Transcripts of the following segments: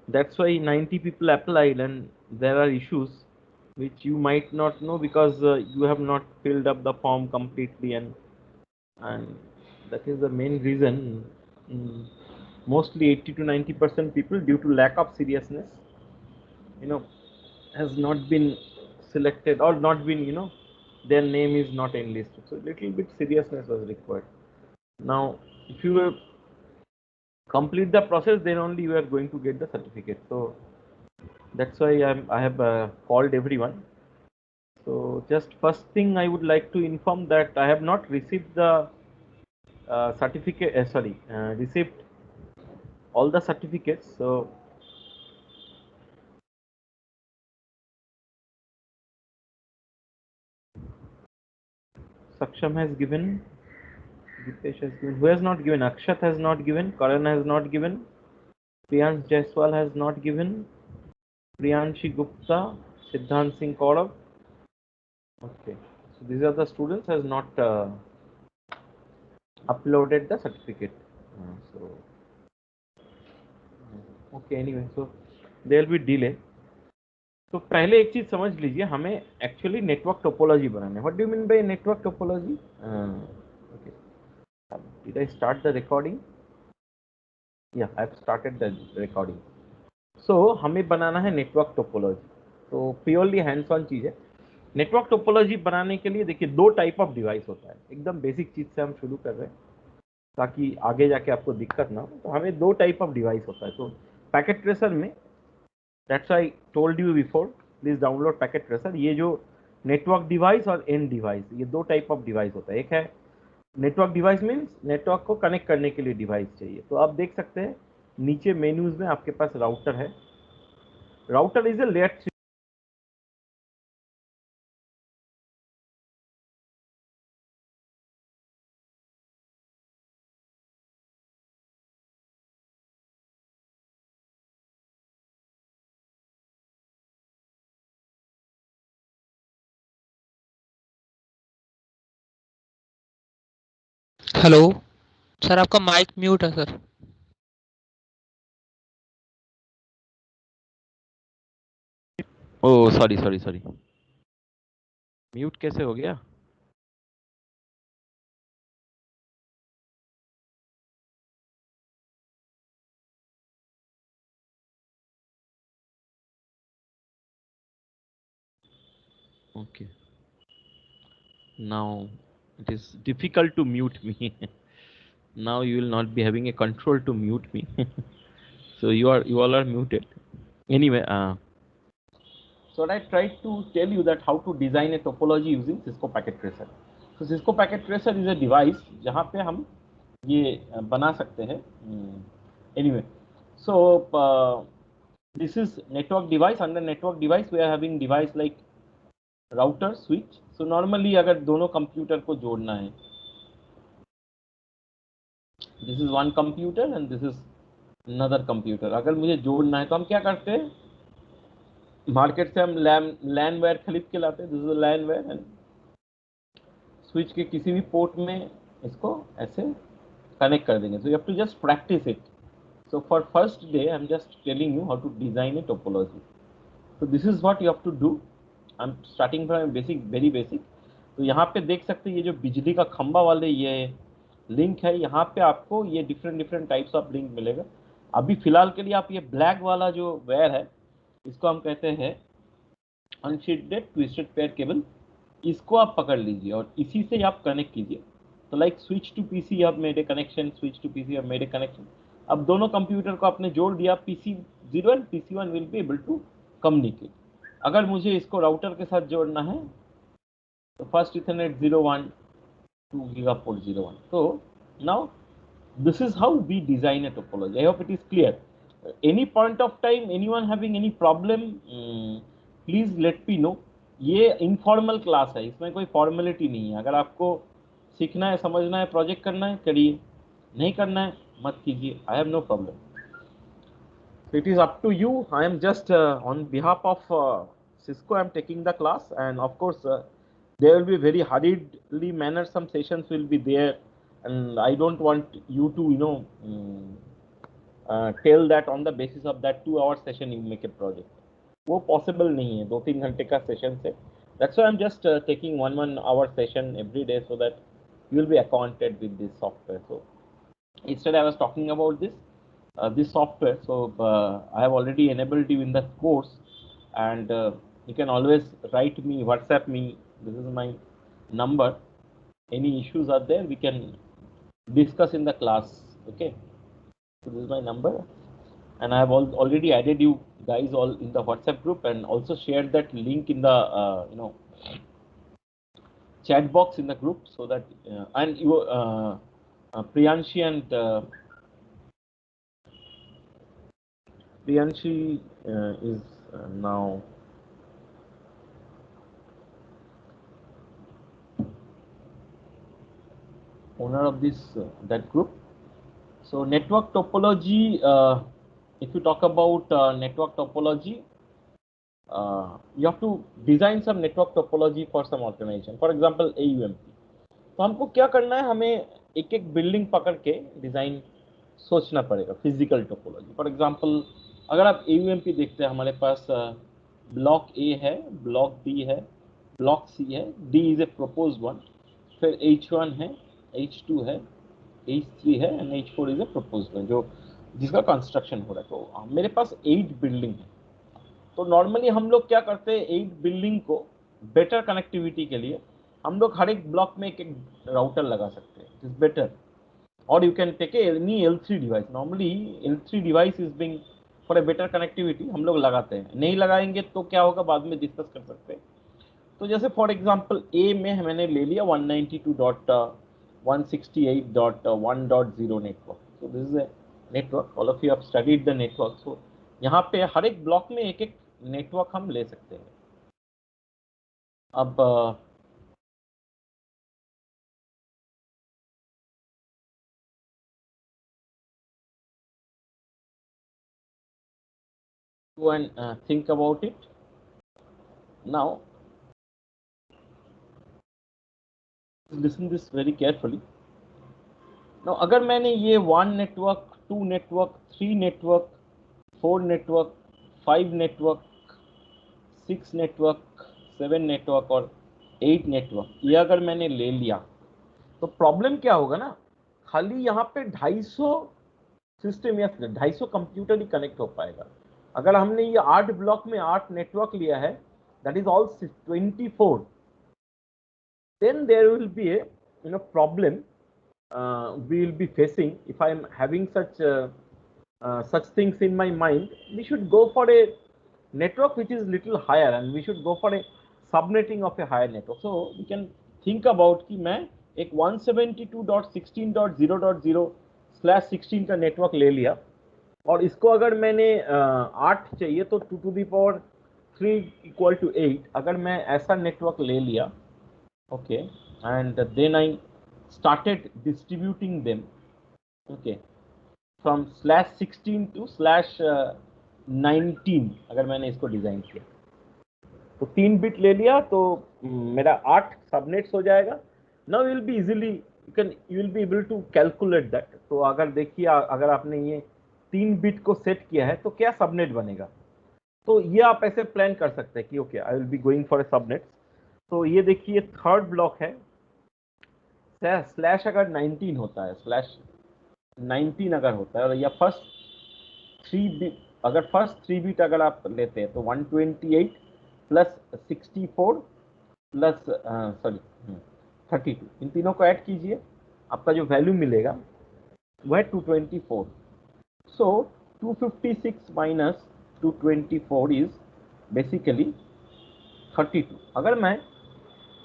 That's why 90 people applied, and there are issues which you might not know because you have not filled up the form completely, and that is the main reason. mm, Mostly 80 to 90% people, due to lack of seriousness, you know, has not been selected or not been, their name is not enlisted. So little bit seriousness was required. Now, if you will complete the process, then only you are going to get the certificate. So that's why I have called everyone. So just first thing I would like to inform that I have not received the certificate. Received all the certificates. So Saksham has given, Dipesh has given. Who has not given? Akshat has not given. Karan has not given. Priyansh Jaiswal has not given. Priyanshi Gupta, Siddhant Singh Kaurav. Okay, so these are the students has not uploaded the certificate. So okay, anyway, so there will be delay. तो पहले एक चीज समझ लीजिए, हमें actually network topology बनाना है. What do you mean by network topology? Okay, did I start the recording? या I have started the recording. So हमें बनाना है नेटवर्क टोपोलॉजी. तो प्योरली हैंड्स ऑन चीज है. नेटवर्क टोपोलॉजी बनाने के लिए देखिए दो टाइप ऑफ डिवाइस होता है. एकदम बेसिक चीज से हम शुरू कर रहे हैं ताकि आगे जाके आपको दिक्कत ना हो. तो हमें दो टाइप ऑफ डिवाइस होता है. तो पैकेट ट्रेसर में, that's I told you before, please download packet tracer. ये जो नेटवर्क डिवाइस और एंड डिवाइस, ये दो टाइप ऑफ डिवाइस होता है. एक है नेटवर्क डिवाइस, मीन्स नेटवर्क को कनेक्ट करने के लिए डिवाइस चाहिए. तो आप देख सकते हैं नीचे मेन्यूज में आपके पास राउटर है. Router is a layer 3. Hello sir, आपका माइक म्यूट है सर. ओ सॉरी सॉरी सॉरी, म्यूट कैसे हो गया? Okay, now it is difficult to mute me. Now you will not be having a control to mute me. So you all are muted. Anyway, so I tried to tell you that how to design a topology using Cisco Packet Tracer. So Cisco Packet Tracer is a device जहाँ पे हम ये बना सकते हैं. Anyway, so this is network device. Under network device we are having device like router, switch. So normally अगर दोनों computer को जोड़ना है, this is one computer and this is another computer. अगर मुझे जोड़ना है तो हम क्या करते हैं, मार्केट से हम लैन वायर खरीद के लाते हैं. This is LAN wire and switch के किसी भी पोर्ट में इसको ऐसे कनेक्ट कर देंगे. So you have to just practice it. So for first day I am just telling you how to design a topology. so this is what you have to do. I'm starting from basic, very basic. तो यहाँ पे देख सकते हैं ये जो बिजली का खंबा वाले ये लिंक है, यहाँ पे आपको ये different different types of link मिलेगा. अभी फिलहाल के लिए आप ये ब्लैक वाला जो वायर है इसको हम कहते हैं अनशील्डेड ट्विस्टेड पेयर केबल. इसको आप पकड़ लीजिए और इसी से आप कनेक्ट कीजिए. तो लाइक स्विच टू पीसी आप made a connection, switch to PC आप मेड ए कनेक्शन. अब दोनों कंप्यूटर को आपने जोड़ दिया. PC 0 and PC 1 will be able to communicate. अगर मुझे इसको राउटर के साथ जोड़ना है तो first ethernet 01 2 gigaport 01. So now this is how we design a topology. I hope it is clear. Any point of time, anyone having any problem, please let me know. ये informal class है, इसमें कोई formality नहीं है. अगर आपको सीखना है, समझना है, प्रोजेक्ट करना है, करिए. नहीं करना है मत कीजिए. I have no problem. So it is up to you. I am just on behalf of Cisco, I am taking the class, and of course there will be very hurriedly manner. Some sessions will be there, and I don't want you to tell that on the basis of that 2-hour session you make a project. वो possible नहीं है 2-3 घंटे का session से. That's why I'm just taking 1 hour session every day so that you will be acquainted with this software. So instead I was talking about this software. So I have already enabled you in the course, and you can always write me, WhatsApp me. This is my number. Any issues are there, we can discuss in the class. Okay, so this is my number, and I have already added you guys all in the WhatsApp group, and also shared that link in the chat box in the group, so that and you Priyanshi and Priyanshi is now owner of this that group. So network topology, if you talk about network topology, you have to design some network topology for some organization. For example, AUMP. तो हमको क्या करना है, हमें एक एक building पकड़ के डिजाइन सोचना पड़ेगा, फिजिकल टोपोलॉजी. फॉर एग्जांपल, अगर आप AUMP देखते हैं, हमारे पास ब्लॉक A है, ब्लॉक B है, ब्लॉक C है, D is a proposed one, फिर H1 है, H2 है, H3 है and H4 is a proposed one, जो जिसका कंस्ट्रक्शन हो रहा है. तो मेरे पास 8 बिल्डिंग है. तो नॉर्मली हम लोग क्या करते हैं, 8 बिल्डिंग को बेटर कनेक्टिविटी के लिए हम लोग हर एक ब्लॉक में एक एक राउटर लगा सकते हैं. It is better. और you can take any L3 device. Normally L3 device is being for a better connectivity हम लोग लगाते हैं. नहीं लगाएंगे तो क्या होगा, बाद में डिस्कस कर सकते हैं. तो जैसे फॉर एग्जांपल A में मैंने ले लिया 192.168.1.0 network. So this is a network. All of you have studied the network. So यहाँ पे हर एक ब्लॉक में एक एक नेटवर्क हम ले सकते हैं. अब go and think about it now. Listen this very carefully. Now अगर मैंने ये 1 network, 2 network, 3 network, 4 network, 5 network, 6 network, 7 network और 8 नेटवर्क ये अगर मैंने ले लिया, तो प्रॉब्लम क्या होगा ना, खाली यहाँ पे 250 सिस्टम या 250 कंप्यूटर ही कनेक्ट हो पाएगा. अगर हमने ये 8 ब्लॉक में 8 नेटवर्क लिया है, that is all 24, then there will be a problem we will be facing. If I am having such things in my mind, we should go for a network which is little higher, and we should go for a subnetting of a higher network. So we can think about कि मैं एक 172.16.0.0/16 का network ले लिया, और इसको अगर मैंने 8 चाहिए तो 2 to the power 3 = 8. अगर मैं ऐसा नेटवर्क ले लिया, okay, and then I started distributing them, okay, from /16 to /19. अगर मैंने इसको डिजाइन किया तो 3 बिट ले लिया, तो मेरा 8 सबनेट्स हो जाएगा. Now will be easily you will be able to calculate that. तो अगर देखिए, अगर आपने ये 3 बिट को सेट किया है तो क्या सबनेट बनेगा. तो ये आप ऐसे प्लान कर सकते हैं कि okay, I will be going for a subnet. तो ये देखिए, थर्ड ब्लॉक है, स्लैश अगर 19 होता है, /19 अगर होता है, या फर्स्ट 3 बिट, अगर फर्स्ट 3 बिट अगर आप लेते हैं तो 128 + 64 + 32, इन तीनों को ऐड कीजिए, आपका जो वैल्यू मिलेगा वह 224. सो 256 - 224 इज बेसिकली 32. अगर मैं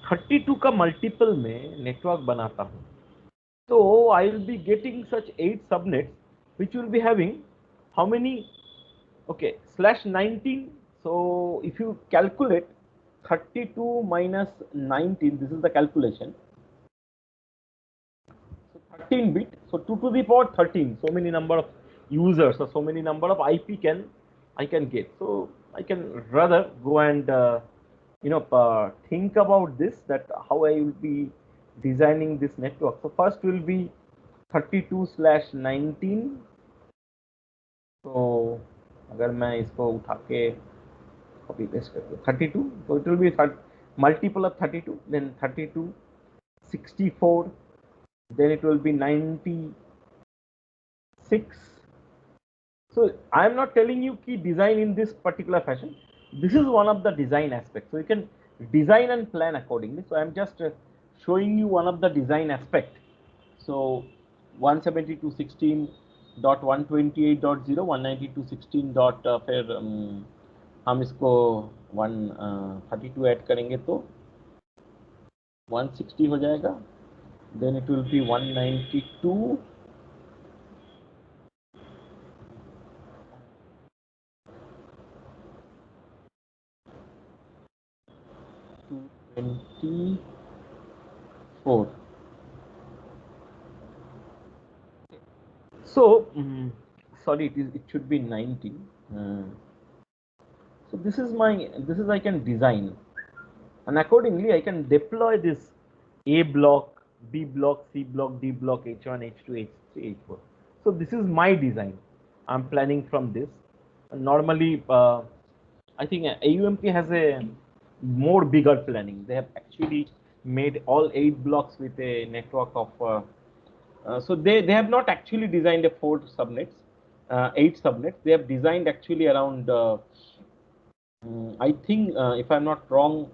32 का मल्टीपल में नेटवर्क बनाता हूं, तो आई will be getting such 8 subnets which will be having how many, okay, /19. So if you calculate 32 minus 19, this is the calculation. So 13 bit, so 2 to the power 13, so many number of users or so many number of IP I can get. So I can rather go and think about this, that how I will be designing this network. So first will be 32/19 अगर मैं इसको उठा के copy paste करके 32, so it will be multiple of 32, then 32, 64, then it will be 96. So I am not telling you key design in this particular fashion. This is one of the design aspects. So you can design and plan accordingly. So I am just showing you one of the design aspect. So 172.16.128.0, 192.16 dot फिर हम इसको 132 add करेंगे तो 160 हो जाएगा, then it will be 192, four. So sorry, it should be 90. So this is I can design, and accordingly I can deploy this A block, B block, C block, D block, H1, H2, H3, H4. So this is my design. I'm planning from this. And normally I think AUMP has a more bigger planning. They have actually made all 8 blocks with a network of so they have not actually designed a 4 subnets, 8 subnets. They have designed actually around I think if I'm not wrong,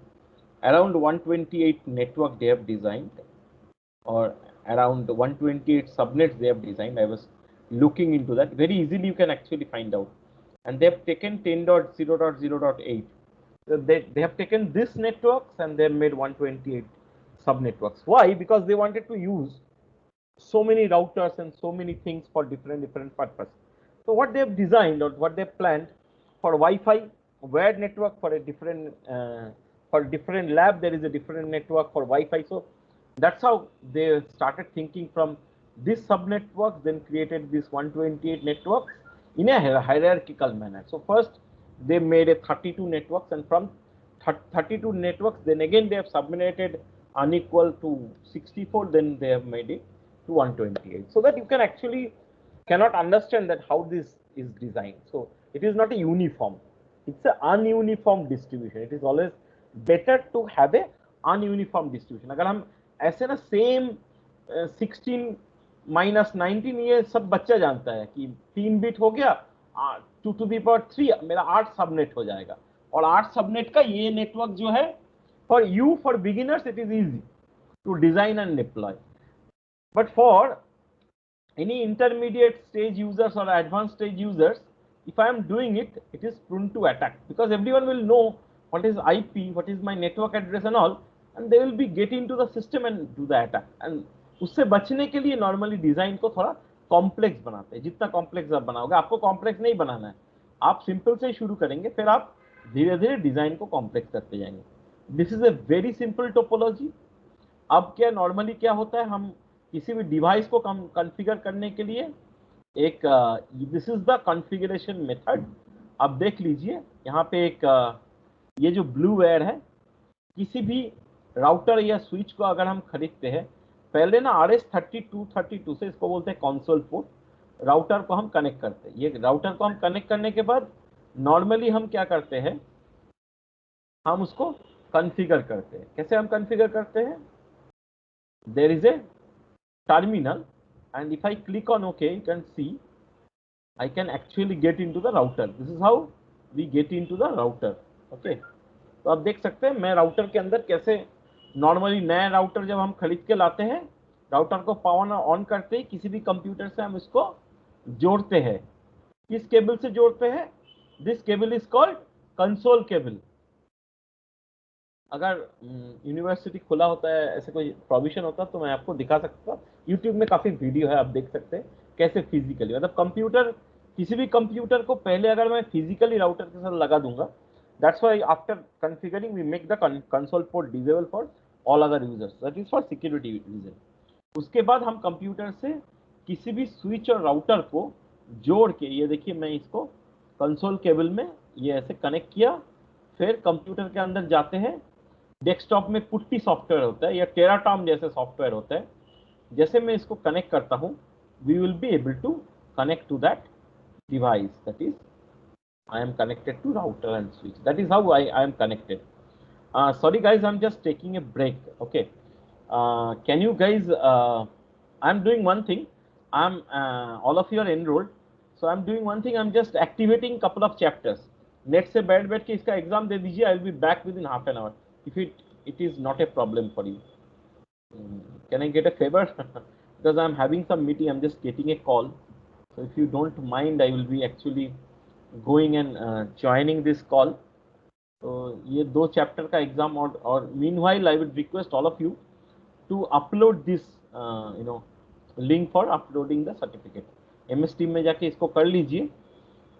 around 128 network they have designed, or around 128 subnets they have designed. I was looking into that. Very easily you can actually find out. And they have taken 10.0.0.8. So they have taken this networks and they have made 128 subnetworks. Why? Because they wanted to use so many routers and so many things for different purposes. So what they have designed or what they have planned for Wi-Fi, wired network for a different for different lab there is a different network for Wi-Fi. So that's how they started thinking from this subnetwork, then created this 128 networks in a hierarchical manner. So first they made a 32 networks, and from 32 networks then again they have subnetted unequal to 64, then they have made it to 128, so that you can actually cannot understand that how this is designed. So it is not a uniform, it's an ununiform distribution. It is always better to have a ununiform distribution. अगर हम ऐसे ना same 16 minus 19 ये सब बच्चा जानता है कि 3 बिट हो गया 2 to the power 3 मेरा 8 सबनेट हो जाएगा, और 8 सबनेट का ये नेटवर्क जो है for you for beginners it is easy to design and deploy. But for any intermediate stage users or advanced stage users, if I am doing it, it is prone to attack, because everyone will know what is IP, what is my network address and all, and they will be get into the system and do the attack. And उससे बचने के लिए normally design को थोड़ा complex बनाते हैं. जितना complex आप बनाओगे, आपको कॉम्प्लेक्स नहीं बनाना है, आप सिंपल से शुरू करेंगे, फिर आप धीरे धीरे डिजाइन को कॉम्प्लेक्स करते जाएंगे. This is a very simple topology. अब क्या नॉर्मली क्या होता है, हम किसी भी डिवाइस को कॉन्फ़िगर करने के लिए एक this is the configuration method. अब देख लीजिए यहाँ पे एक ये जो ब्लू वायर है, किसी भी राउटर या स्विच को अगर हम खरीदते हैं, पहले ना RS-3232 से, इसको बोलते हैं कंसोल पोर्ट, राउटर को हम कनेक्ट करते हैं. ये राउटर को हम कनेक्ट करने के बाद नॉर्मली हम क्या करते हैं, हम उसको कॉन्फ़िगर करते हैं. कैसे हम कॉन्फ़िगर करते हैं, there is a terminal, and if I click on OK, you can see I can actually get into the router. This is how we get into the router. Okay, तो आप देख सकते हैं मैं राउटर के अंदर कैसे, नॉर्मली नया राउटर जब हम खरीद के लाते हैं, राउटर को पावर ऑन करते ही किसी भी कंप्यूटर से हम इसको जोड़ते हैं. किस केबल से जोड़ते हैं, this cable is called console cable. अगर यूनिवर्सिटी खुला होता है, ऐसे कोई प्रोविजन होता तो मैं आपको दिखा सकता. यूट्यूब में काफ़ी वीडियो है, आप देख सकते हैं कैसे फिजिकली, मतलब कंप्यूटर, किसी भी कंप्यूटर को पहले अगर मैं फिजिकली राउटर के साथ लगा दूंगा, that's why after configuring we make the console port disable for all other users, that is for security reason. उसके बाद हम कंप्यूटर से किसी भी स्विच और राउटर को जोड़ के, ये देखिए मैं इसको कंसोल केबल में ये ऐसे कनेक्ट किया, फिर कंप्यूटर के अंदर जाते हैं. डेस्कटॉप में पुट्टी सॉफ्टवेयर होता है या टेराटॉम जैसे सॉफ्टवेयर होता है, जैसे मैं इसको कनेक्ट करता हूं, we will be able to connect to that device, that is I am connected to router and switch. That is how I am connected. Sorry guys, I'm just taking a break. Okay. Can you guys? I'm doing one thing. I'm all of you are enrolled, so I'm doing one thing. I'm just activating couple of chapters. Next से बैठ के इसका exam दे दीजिए. I'll be back within half an hour. If it is not a problem for you. Can I get a favor? Because I'm having some meeting. I'm just getting a call. So if you don't mind, I will be actually going and joining this call. तो ये दो chapter का exam और meanwhile I would request all of you to upload this link for uploading the certificate. MS team में जाके इसको कर लीजिए।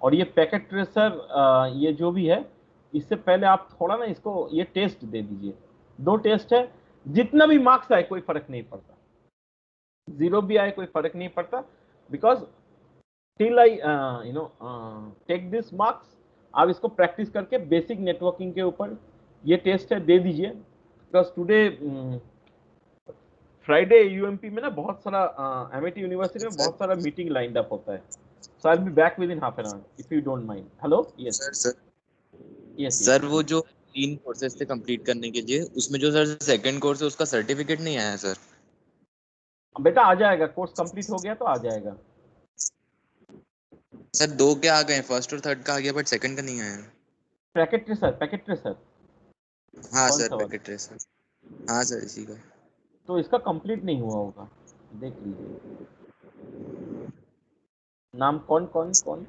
और ये पैकेट ट्रेसर ये जो भी है, इससे पहले आप थोड़ा ना इसको ये टेस्ट दे दीजिए। 2 टेस्ट है, जितना भी मार्क्स आए कोई फर्क नहीं पड़ता, 0 भी आए कोई फर्क नहीं पड़ता, because till I take this marks आप इसको प्रैक्टिस करके बेसिक नेटवर्किंग के ऊपर ये टेस्ट है दे दीजिए। बिकॉज टुडे फ्राइडे यूएमपी में ना बहुत सारा MIT यूनिवर्सिटी में बहुत सारा मीटिंग लाइंड अप होता है। So I will be back within half an hour if you don't mind. Hello, yes sir yes sir वो जो 3 कोर्सेज थे कंप्लीट करने के लिए, उसमें जो सर सेकंड कोर्स है उसका सर्टिफिकेट नहीं आया सर। बेटा आ जाएगा, कोर्स कंप्लीट हो गया तो आ जाएगा। सर 2 के आ गए, फर्स्ट और थर्ड का आ गया बट सेकंड का नहीं आया। पैकेट ट्रेसर हाँ कौन सर सा वाला? Packet tracer. हाँ सर इसी का। तो इसका कंप्लीट नहीं हुआ होगा, देख लीजिए। नाम कौन कौन कौन?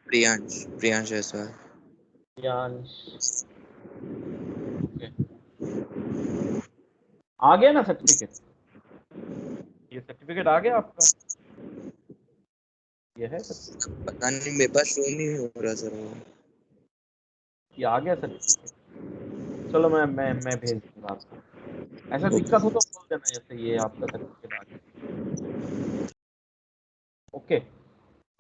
प्रियांश है सर। प्रियांश, ओके। आ गया ना सर्टिफिकेट? ये सर्टिफिकेट आ गया आपका? ये है सर्टिफिकेट? पता नहीं मेरे पास शो नहीं हो रहा सर वो। ये आ गया सर्टिफिकेट? चलो मैं भेज दूंगा आपको। ऐसा दिक्कत हो तो बोल देना, जैसे ये आपका सर्टिफिकेट आ गया। Okay,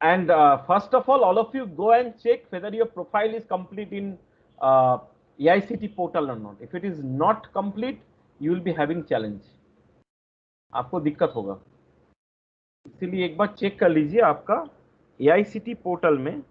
and first of all of you go and check whether your profile is complete in AICT portal or not. If it is not complete, you will be having challenge, आपको दिक्कत होगा। इसीलिए एक बार check कर लीजिए आपका AICT portal में।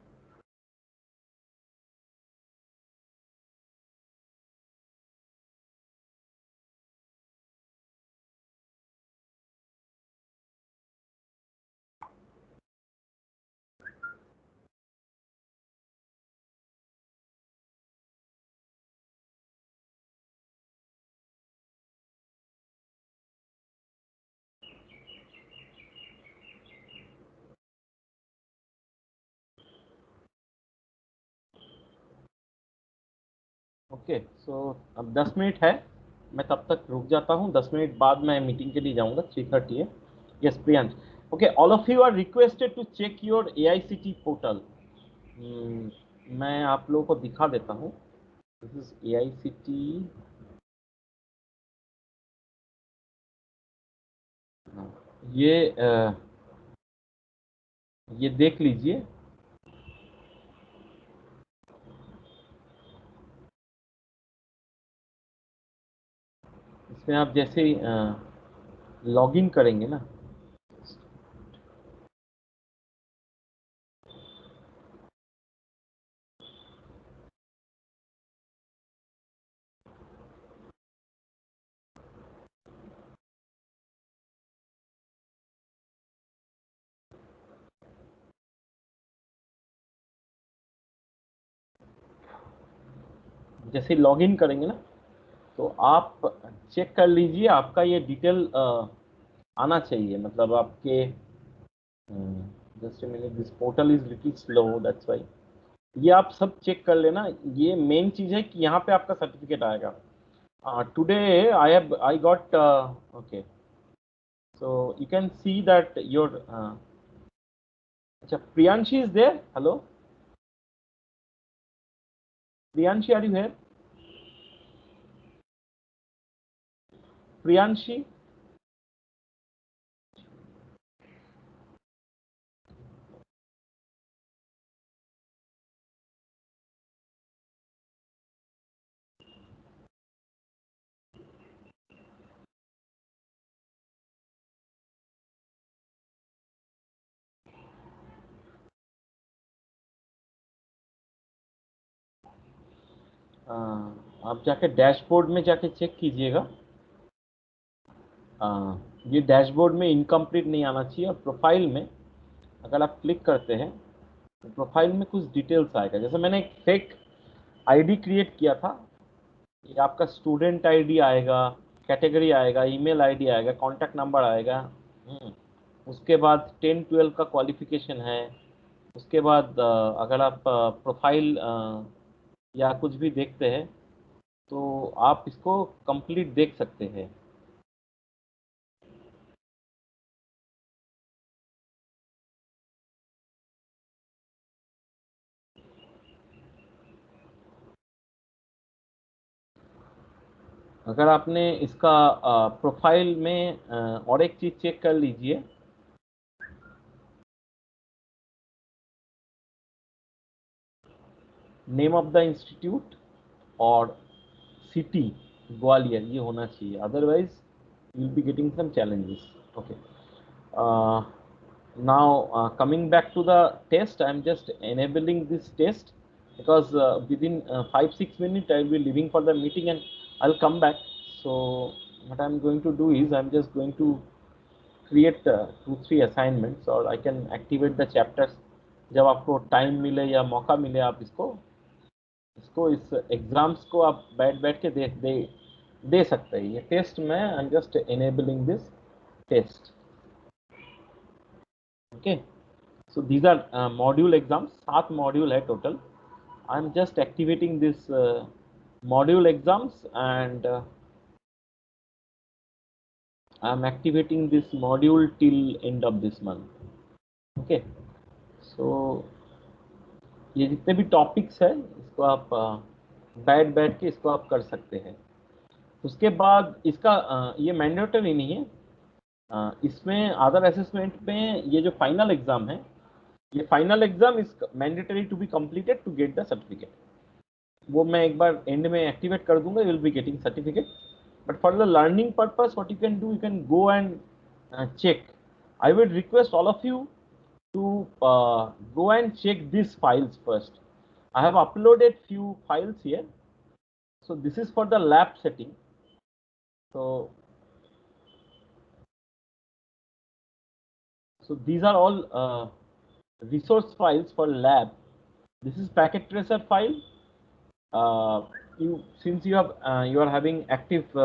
Okay, सो अब 10 मिनट है, मैं तब तक रुक जाता हूँ। 10 मिनट बाद मैं मीटिंग के लिए जाऊँगा, 3:30 है। Yes Priyansh, okay, all of you are requested to check your AICT portal. मैं आप लोगों को दिखा देता हूँ। दिस इज AICT, ये देख लीजिए। इसमें आप जैसे लॉगिन करेंगे ना, जैसे लॉगिन करेंगे ना, तो आप चेक कर लीजिए आपका ये डिटेल आना चाहिए। मतलब आपके just minute, this portal is little slow, that's why. ये आप सब चेक कर लेना। ये मेन चीज है कि यहाँ पे आपका सर्टिफिकेट आएगा। Today I got okay, so you can see that your अच्छा, Priyanshi is there. Hello Priyanshi, are you here? Priyanshi, आप जाके डैशबोर्ड में जाके चेक कीजिएगा। ये डैशबोर्ड में इनकम्प्लीट नहीं आना चाहिए। और प्रोफाइल में अगर आप क्लिक करते हैं तो प्रोफाइल में कुछ डिटेल्स आएगा। जैसे मैंने एक फेक आईडी क्रिएट किया था, ये आपका स्टूडेंट आईडी आएगा, कैटेगरी आएगा, ईमेल आईडी आएगा, कॉन्टैक्ट नंबर आएगा। उसके बाद 10-12 का क्वालिफिकेशन है। उसके बाद अगर आप प्रोफाइल या कुछ भी देखते हैं तो आप इसको कंप्लीट देख सकते हैं। अगर आपने इसका प्रोफाइल में और एक चीज चेक कर लीजिए, नेम ऑफ द इंस्टीट्यूट और सिटी ग्वालियर ये होना चाहिए, otherwise you will be getting some challenges. Okay, now coming back to the test, I'm just enabling this test because within 5-6 minutes I will be leaving for the meeting and I'll come back. So what I'm going to do is I'm just going to create 2-3 assignments और I can activate the chapters। जब आपको time मिले या मौका मिले आप इसको इस एग्जाम्स को आप बैठ के दे सकते हैं। ये टेस्ट में I am just enabling this test. Okay, so these are module exams, 7 module है total. I am just activating this module exams and I am activating this module till end of this month। okay, so ये जितने भी topics है इसको आप बैठ के इसको आप कर सकते हैं। उसके बाद इसका ये मैंडेटरी नहीं है। इसमें अदर असेसमेंट में ये जो फाइनल एग्जाम है, ये final exam is mandatory to be completed to get the certificate. वो मैं एक बार एंड में एक्टिवेट कर दूंगा, you will be getting certificate. But for the learning purpose what you can go and check. I will request all of you to go and check these files first. I have uploaded few files here. So this is for the lab setting. So these are all resource files for lab. This is packet tracer file. Since you have you are having active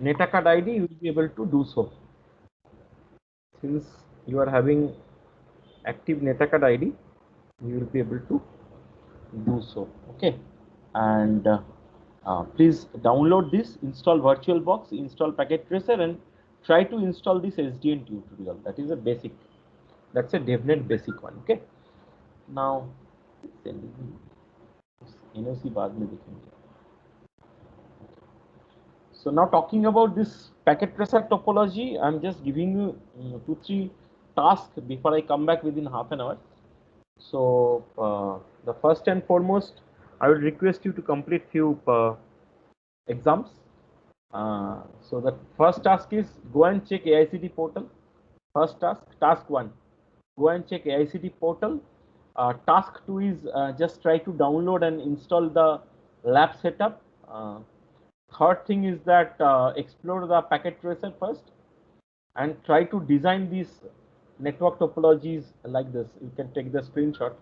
NetAcad ID, you will be able to do so. Since you are having active NetAcad ID, you will be able to do so. Okay, and please download this, install VirtualBox, install Packet Tracer, and try to install this SDN tutorial. That is a basic. That's a DevNet basic one. Okay. Now, NOC बाद में देखेंगे। So now talking about this Packet Tracer topology, I'm just giving you 2-3 tasks before I come back within half an hour. So the first and foremost, I will request you to complete few exams. So the first task is go and check AICTE portal. First task 1, go and check AICTE portal. Task 2 is just try to download and install the lab setup. Third thing is that explore the packet tracer first and try to design these network topologies like this. You can take the screenshot.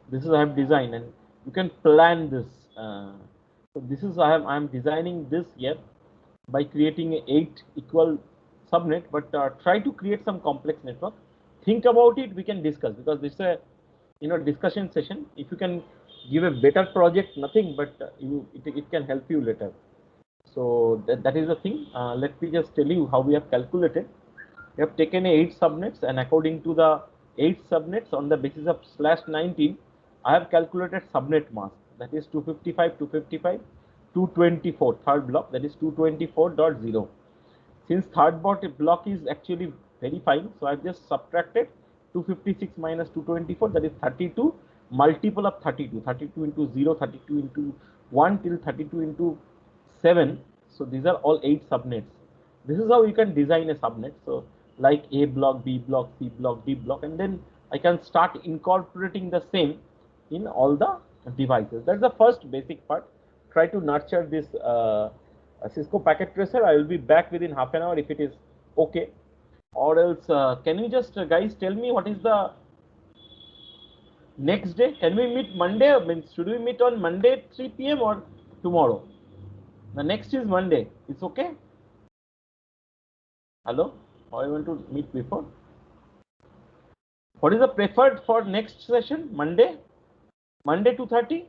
This is I have designed, and you can plan this. So this is I am designing this here by creating 8 equal subnet, but try to create some complex network. Think about it, we can discuss, because this is a discussion session. If you can give a better project, nothing, but it can help you later. So that is the thing. Let me just tell you how we have calculated. We have taken 8 subnets, and according to the 8 subnets on the basis of /19, I have calculated subnet mask, that is 255, 255, 224, third block, that is 224.0. Since third block is actually very fine, so I've just subtracted 256 minus 224, that is 32, multiple of 32, 32 into 0, 32 into 1 till 32 into 7. So these are all 8 subnets. This is how you can design a subnet. So like A block, B block, C block, D block, and then I can start incorporating the same in all the devices. That's the first basic part. Try to nurture this Cisco packet tracer. I will be back within half an hour if it is okay. Or else, can you just guys tell me what is the next day? Can we meet Monday? I mean, should we meet on Monday 3 p.m. or tomorrow? The next is Monday. It's okay? Hello? Or I want to meet before? What is the preferred for next session? Monday? Monday 2:30?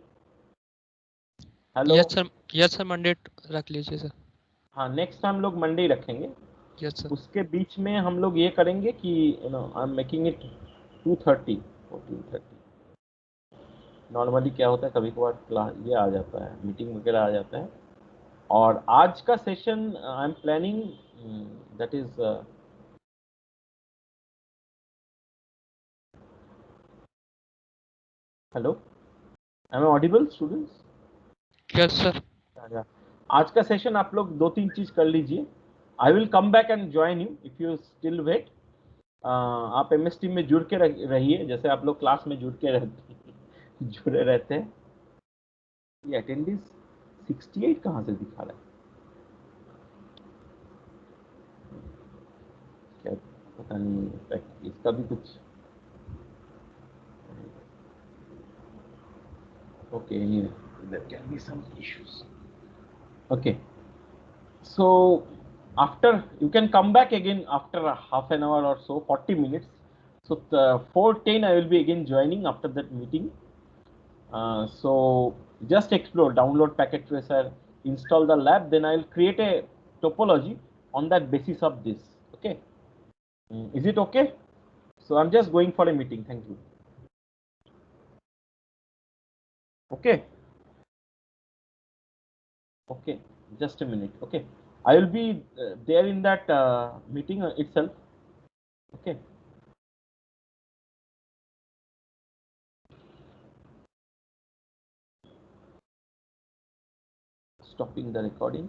Hello yes sir Monday रख लीजिए sir. हाँ next time लोग Monday ही रखेंगे. Yes sir. उसके बीच में हम लोग ये करेंगे कि आई एम मेकिंग इट 2:30 और 2:30. नॉर्मली क्या होता है कभी कभार ये आ जाता है मीटिंग वगैरह आ जाता है. और आज का session I am planning that is hello I am audible students. Yes sir. आज का सेशन आप लोग 2-3 चीज कर लीजिए. I will come back and join you if you still wait. आप एमएस टीम में जुड़ के रहिए जैसे आप लोग क्लास में जुड़े रहते हैं. ये अटेंडेंस 68 कहाँ से दिखा रहा है क्या पता नहीं. इसका भी कुछ okay anyway there can be some issues. Okay, so after you can come back again after a half an hour or so, 40 minutes. So 4:10 I will be again joining after that meeting. So just explore, download packet tracer, install the lab, then I will create a topology on that basis of this. Okay, is it okay? So I'm just going for a meeting. Thank you. Okay, okay, just a minute. Okay, I will be there in that meeting itself. Okay. Stopping the recording.